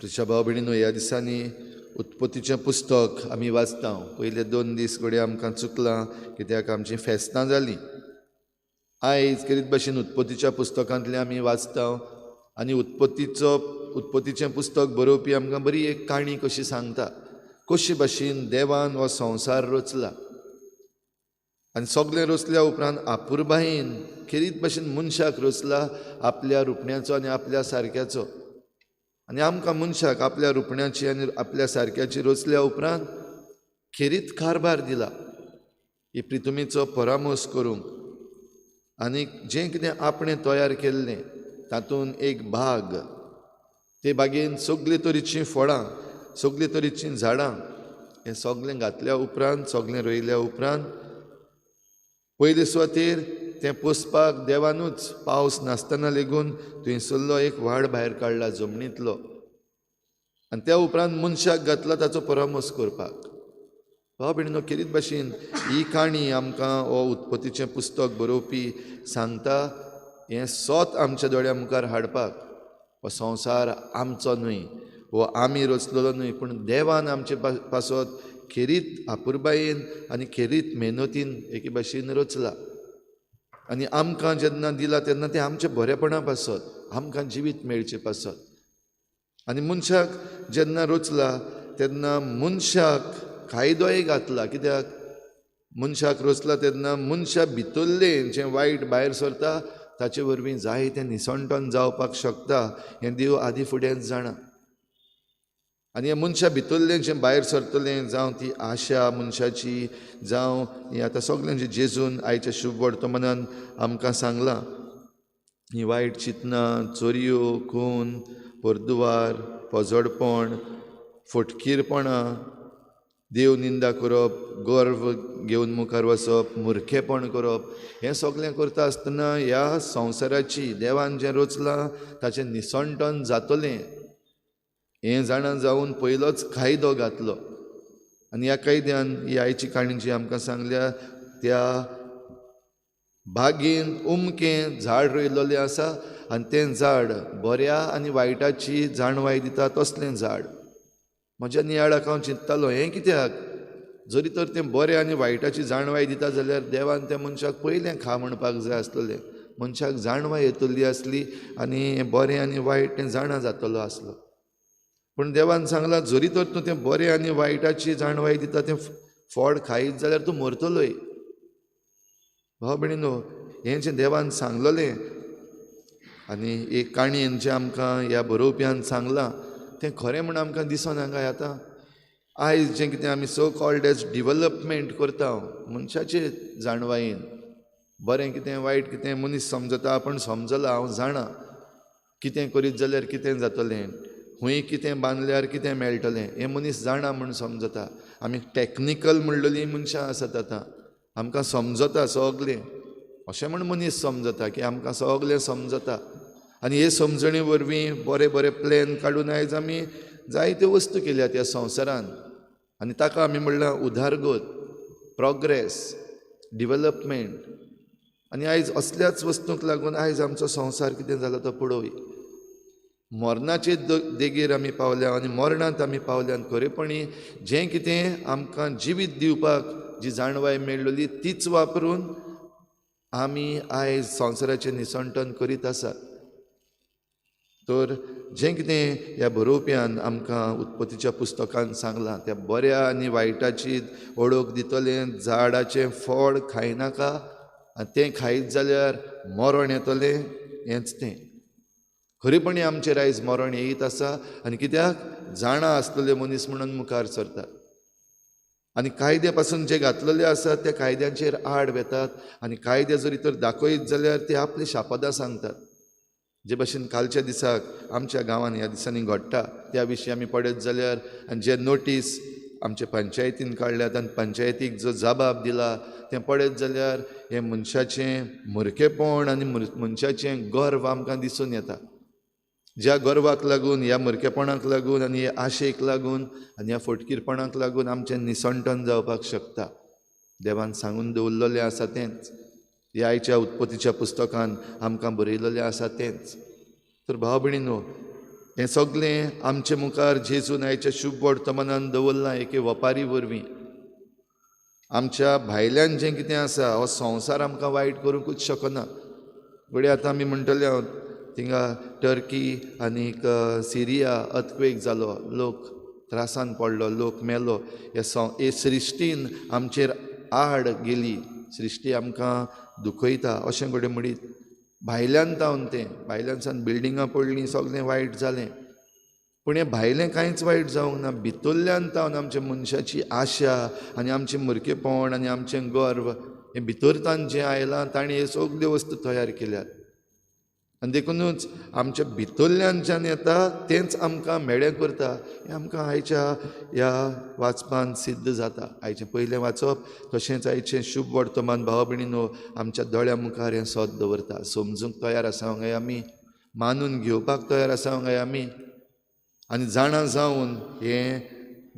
प्रिय भाव भयणीनो, ह्या दिसांनी उत्पत्तीचें पुस्तक आमी वाचता. पयले 2 दीस घडये आमकां चुकलां, कित्याक आमचीं फेस्तां जालीं. आयज करीत भाशेन उत्पत्तीच्या पुस्तकांतलें आमी वाचता आनी उत्पत्तीचें पुस्तक बरोवपी आमकां बरी एक काणी कशी सांगता, कशे भाशेन देवान हो संवसार रचला. आनी सगळें रचल्या उपरांत आपुरबायेन खेरीत भाशेन मनशाक रचला, आपल्या रुपण्याचो आनी आपल्या सारक्याचो. आनी आमकां मनशाक आपल्या रुपण्याची आनी आपल्या सारक्याची रचल्या उपरांत खेरीत कारभार दिला ही पृथ्वीचो परामोस करूंक. आनी जें कितें आपणें तयार केल्लें तातूंत एक भाग, ते बागेन सगळे तरेचीं फळां, सगळे तरेचीं झाडां, हें सगळें घातल्या उपरांत, सगळें रोयल्या उपरांत पयले सुवातेर तें पोसपाक देवानूच पावस नासतना लेगून थंयसरलो एक व्हाळ भायर काडला जमनींतलो, आनी त्या उपरांत मनशाक घातला ताचो परामोस करपाक. भाव भयणीनो, खेरीत भाशेन ही काणी आमकां हो उत्पत्तीचें पुस्तक बरोवपी सांगता, हें सोत आमच्या दोळ्या मुखार हाडपाक. हो संवसार आमचो न्हय, हो आमी रचलेलो न्हय, पूण देवान आमचे पासत खेरीत आपुरबायेन आनी खेरीत मेहनतीन एके भाशेन रचला. आनी आमकां जेन्ना दिला तेन्ना तें आमच्या बरेपणा पासत, आमकां जिवीत मेळचे पासत. आनी मनशाक जेन्ना रचला तेन्ना मनशाक कायदोय घातला, कित्याक मनशाक रचला तेन्ना मनशा भितरलें जें वायट भायर सरता ताचे वरवीं जायतें निसंटन जावपाक शकता, हें देव आदी फुडेंच जाणा. आनी हें मनशा भितरलें जें भायर सरतलें, जावं ती आशा मनशाची, जावं हें आतां सगळें जें जेजून आयच्या शुभ वर्तमानान आमकां सांगलां, हीं वायट चिंतनां, चोरयो, खून, परदुवार, पोजडपण, फटकीरपणां, देव निंदा करप, गर्व घेवन मुखार वचप, मुर्खेपण करप, हें सगळें करता आसतना ह्या संवसाराची देवान जें रचलां ताचें निसंटन जातलें हें जाणा जावन पयलोच कायदो घातलो. आनी ह्या कायद्यान ही आयची काणी जी आमकां सांगल्या, त्या बागेन उमकें झाड रोयलेलें आसा आनी तें झाड बऱ्या आनी वायटाची जाणवाय दिता तसलें झाड. म्हज्या नियाळाक हांव चिंततालों, हें कित्याक? जरी तर तें बरें आनी वायटाची जाणवाय दिता जाल्यार देवान त्या मनशाक पयलें खा म्हणपाक जाय आसलेलें. मनशाक जाणवाय येतली आसली आनी हें बरें आनी वायट तें जाणा जातलो आसलो. पूण देवान सांगलां, जरी तर तूं तें बरें आनी वायटाची जाणवाय दिता, तें फळ खायत जाल्यार तूं मरतलोय. भाव भयणीनो, हें जें देवान सांगलेलें आनी एक काणयेन जें आमकां ह्या बरोवप्यान सांगलां तें खरें म्हण आमकां दिसना काय. आतां आयज जें कितें आमी सो कॉल्ड एज डिवेलपमेंट करता मनशाचे जाणवायेन, बरें कितें वायट कितें मनीस समजता, आपूण समजला, हांव जाणा कितें करीत जाल्यार कितें जातलें, खूंय कितें बांदल्यार कितें मेळटलें, हें मनीस जाणा म्हूण समजता. आमी टॅक्निकल म्हणलेलीं मनशां आसात आतां, आमकां समजता सगलें, अशें म्हूण मनीस समजता की आमकां सगलें समजता. आनी हे समजणे वरवीं बरे बरे प्लॅन काडून आयज आमी जायत्यो वस्तू केल्यात ह्या संवसारान, आनी ताका आमी म्हणलां उदारगत, प्रोग्रेस, डिवेलपमेंट. आनी आयज असल्याच वस्तूंक लागून आयज आमचो संवसार कितें जालो तो पळोवया. मरणाचे देगेर आमी पावल्या आनी मरणांत आमी पावल्या. खरेपणी जें कितें आमकां जिवीत दिवपाक जी जाणवाय मेळ्ळली तीच वापरून आमी आयज संवसाराचें निसंटन करीत आसात. तर जें कितें ह्या बरोवप्यान आमकां उत्पत्तीच्या पुस्तकान सांगलां, त्या बऱ्या आनी वायटाची वळख दितलें झाडाचें फळ खायनाका, आनी तें खायत जाल्यार मरण येतलें, हेंच तें. खरेपणी आमचेर आयज मरण येयत आसा, आनी कित्याक? जाणा आसलेले मनीस म्हणून मुखार सरतात आनी कायद्या पासून जे घातलेले आसात त्या कायद्यांचेर आड वेतात. आनी कायदे जरी तर दाखयत जाल्यार ते आपली शापदां सांगतात. जे भाशेन कालच्या दिसाक आमच्या गांवांत ह्या दिसांनी घडटा त्या विशीं आमी पळयत जाल्यार, आनी जे नोटीस आमच्या पंचायतीन काडल्यात आनी पंचायतीक जो जबाब दिला तें पळयत जाल्यार हें मनशाचें मुर्खेपण आनी मनशाचें गर्व आमकां दिसून येता. ज्या गर्वाक लागून, ह्या मुर्खेपणाक लागून आनी ह्या आशेक लागून आनी ह्या फटकीरपणाक लागून आमचें निसंटन जावपाक शकता. देवान सांगून दवरलेलें आसा तेंच, ह्या आयच्या उत्पत्तीच्या पुस्तकान आमकां बरयलेलें आसा तेंच. तर भाव भयणीनो, हें सगळें आमचे मुखार जेजून आयच्या शुभ वर्तमानान दवरलां एके वपारी वरवीं. आमच्या भायल्यान जें कितें आसा हो संवसार आमकां वायट करूंकूच शकना. फुडें आतां आमी म्हणटले थिंगा टर्की आनीक सिरिया अर्थक्वेक जालो, लोक त्रासान पडलो, लोक मेलो. हे सृश्टीन आमचेर आड गेली, सृश्टी आमकां दुखयता अशें घडमडीत. भायल्यान तावन तें भायल्यानसान बिल्डिंगां पडलीं, सगळें वायट जालें. पूण हें भायलें कांयच वायट जावंक ना. भितरल्यान तावन आमच्या मनशाची आशा आनी आमचें मुरकेपण आनी आमचें गर्व हें भितरतान जें आयलां ताणें हे सगल्यो वस्तू तयार केल्यात. आनी देखूनच आमच्या भितरल्यान जें येता तेंच आमकां मेळें करता. हें आमकां आयच्या ह्या वाचपान सिद्ध जाता. आयचें पयलें वाचप तशेंच आयचें शुभ वर्तमान भाव भयणीनो आमच्या दोळ्या मुखार हें सत दवरता. समजूंक तयार आसांक जाय आमी, मानून घेवपाक तयार आसांक जाय आमी, आनी जाणा जावन हें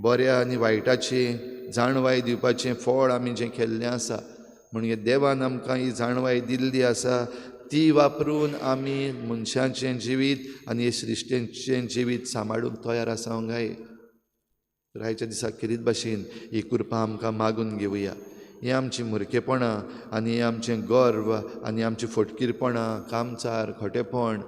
बऱ्या आनी वायटाचें जाणवाय दिवपाचें फळ आमी जें केल्लें आसा. म्हणजे देवान आमकां ही जाणवाय दिल्ली आसा ती वापरून आमी मनशाचें जिवीत आनी हे सृश्टेचें जिवीत सांबाळूंक तयार आसांक जाय. तर आयच्या दिसा किरीत भाशेन ही कृपा आमकां मागून घेवया. हें आमचीं मुरकेपणां आनी हें आमचें गर्व आनी आमचीं फटकीरपणां, कामचार, खोटेपण,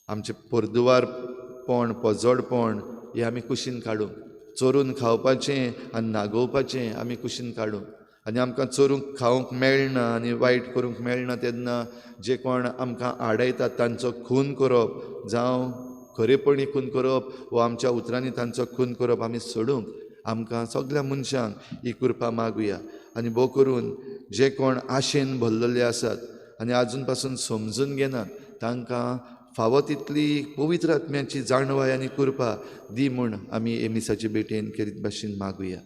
आमचें परदुवारपण, पोजोडपण हें आमी कुशीन काडूंक, चोरून खावपाचें आनी नागोवपाचें आमी कुशीन काडूंक. आनी आमकां चोरूंक खावंक मेळना आनी वायट करूंक मेळना तेन्ना जे कोण आमकां आडयतात तांचो खून करप, जावं खरेपणी खून करप वो आमच्या उतरांनी तांचो खून करप आमी सोडूंक आमकां सगळ्या मनशांक ही कृपा मागुया. आनी भोव करून जे कोण आशेन भरलेले आसात आनी आजून पासून समजून घेनात तांकां फावो तितली पवित्र आत्म्याची जाणवाय आनी कृपा दी म्हूण आमी हे मिसाचे भेटेन केरीत भाशेन मागुया.